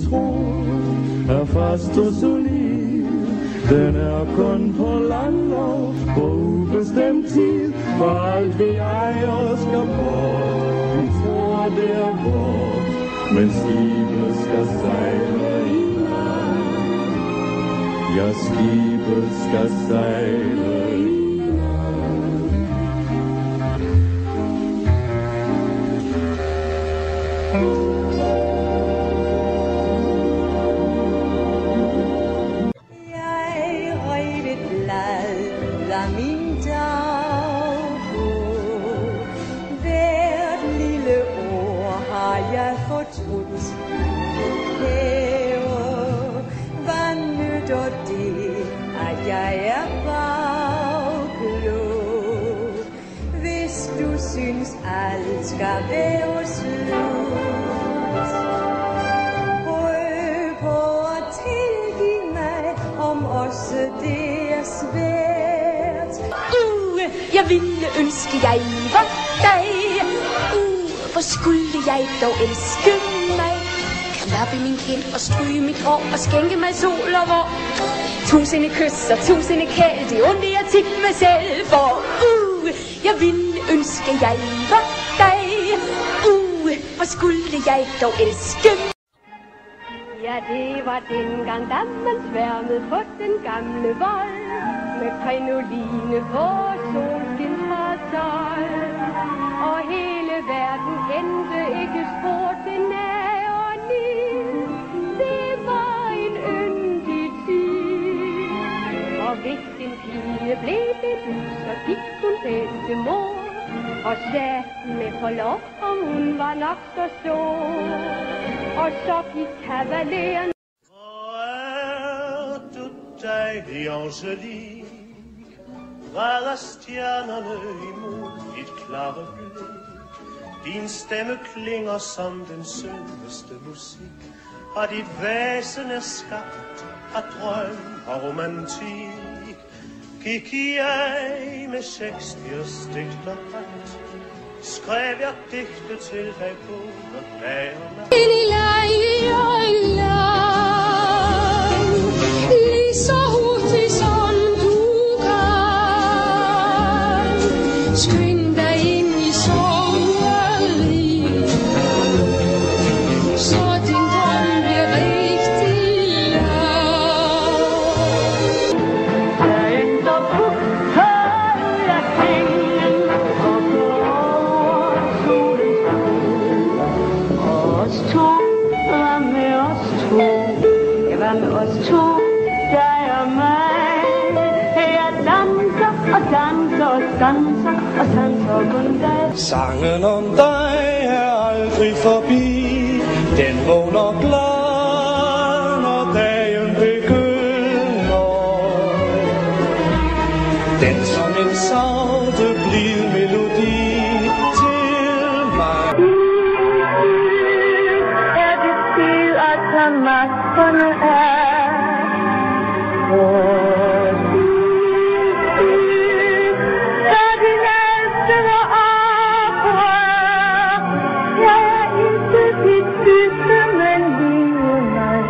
tro er fast og solid. Den er kun på landlov på ubestemt tid, for alt vi ejer skal bort. Vi tror det er vort, men skibet skal sejle i land. Ja, skibet skal sejle i min dagbog. Hvert lille ord har jeg fortrudt. Hæve, hvad nytter det, at jeg er bagklog? Hvis du synes, alt skal være slut, prøv på at tilgive mig, om også det er svært. Jeg ville ønske, jeg var dig. Hvor skulle jeg dog elske mig? Klappe min kind og stryge mit hår og skænke mig sol og vor. Tusinde kys og tusinde kæld, det undrer jeg tit mig selv for. Jeg ville ønske, jeg var dig. Hvor skulle jeg dog elske mig? Ja, det var dengang, da man sværmede på den gamle vold, med krinoline på solskinspartøj. Og hele verden kendte ikke spor til nævni. Det var en yndig tid. Og hvis en pige blev bebudt, så gik hun hen til mor og sagde med forlov, om hun var nok så stor. Og så gik kavaleren. Hvor er du dejlig, Angelique? Bræder stjernerne imod dit klare blik. Din stemme klinger som den sødeste musik, og dit væsen er skabt af drøm og romantik. Gik jeg med Shakespeares digterret, skrev jeg digte til dig på dag og nat. Ind i leg og leg, lige så hurtigt som du kan. Skynd dig ind i soveliv, så din drøm bliver rigtig lang. Jeg ændrer på jeg kængen og går over solens bro. Os to, hvad med os to? Ja, hvad med os to? Dig og mig. Jeg danser og danser og danser og danser kun dig. Sangen om dig er aldrig forbi. Den vågner glad, når dagen begynder. Den som en salte blid melodi til mig. Er det tid at tage magterne af? Er din elskede oprør? Jeg er ikke dit sidste, men lige mig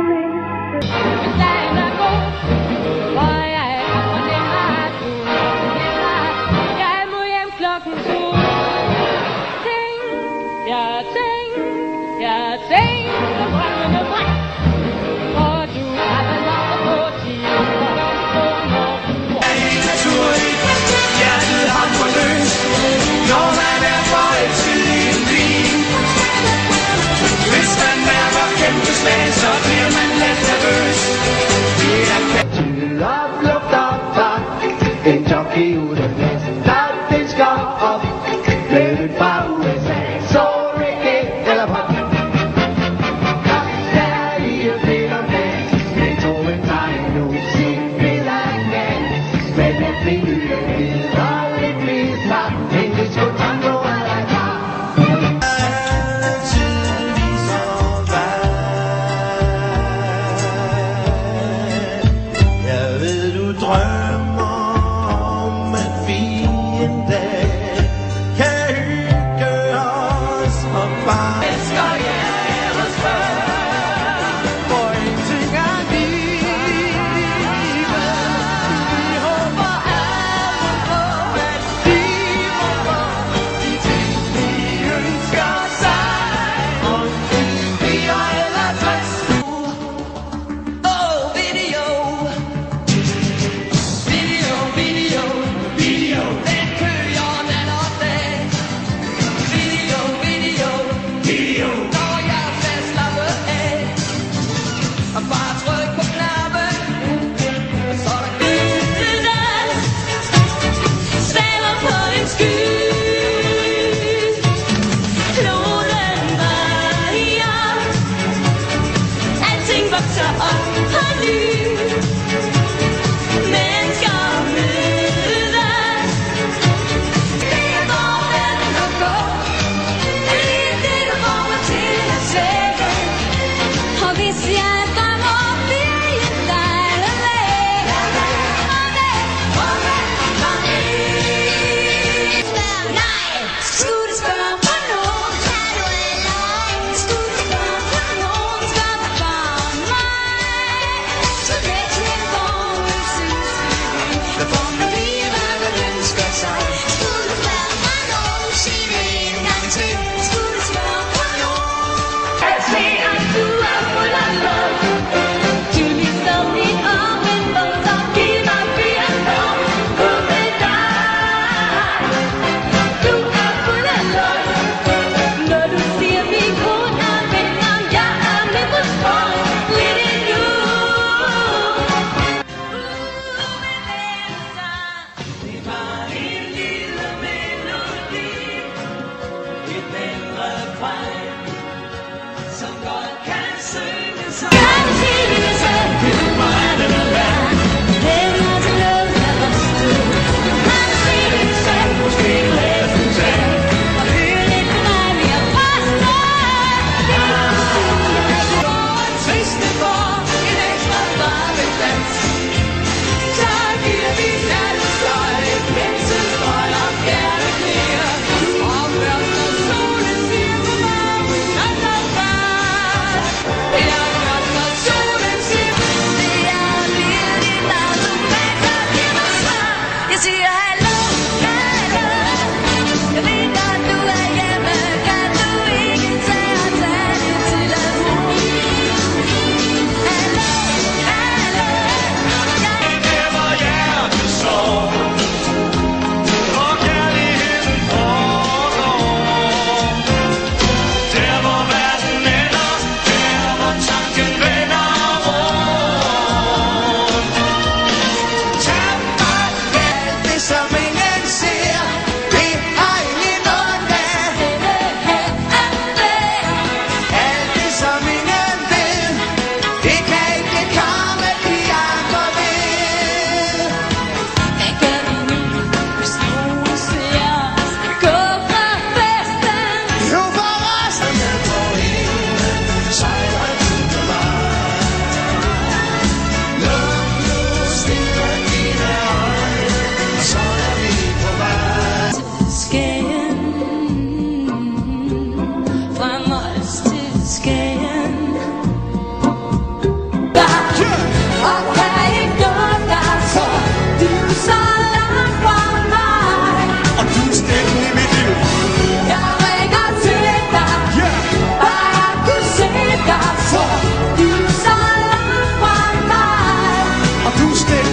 mindst. Dagen er god, hvor jeg kommer nemmere at du. Jeg må hjem klokken 2. Tænk, jeg tænker drømmene væk. For du har vel nok at få til Naturligt, hjertet hamrer løs, når man er forelsket i en bil. Hvis man mærker kæmpe slag, så bliver man let nervøs. Det er kæmpe op, luft op, tak. En jockey uden næsen, der disker op. Løbet fra USA, så reggae eller pop. frem, som godt kan synge sig. Kan sige sig, Hvor er det nu værd? hænder til noget af vores sted. Han siger sig, Måske glæder du sig. og hør lidt på mig mere faste. Triste for en ekstra varme dans. Så giver vi nattestøj, penselstrøg og fjerne knæer. Og først når solen siger på mig, så bare. Ja, først når solen siger på mig. Det er virkelig dig, du vækker, giv mig svar. Jeg siger hallo, hallo. Jeg ved godt, du er hjemme. Kan du ikke tage det til at bo? Hallo, hallo. Der hvor hjertet sår, hvor kærligheden foregår. Der hvor verden ender, der hvor tanken vender rundt. Tag mig alt det som ingen ser, det har ingen undvæg. Alt det som ingen ved, det kan ikke komme de andre ved. Hvad gør vi nu, hvis nogen ser os gå fra festen? Jo, for os er med på himlen, sejler til mig. Luk nu stille dine øjne, så er vi på vej. Skagen, fra Mols til Skagen. Og kan ikke nå dig, så du er så langt fra mig. Og du er stemmen i mit liv. Jeg ringer til dig, bare du ser dig, så du er så langt fra mig. Og du er stemmen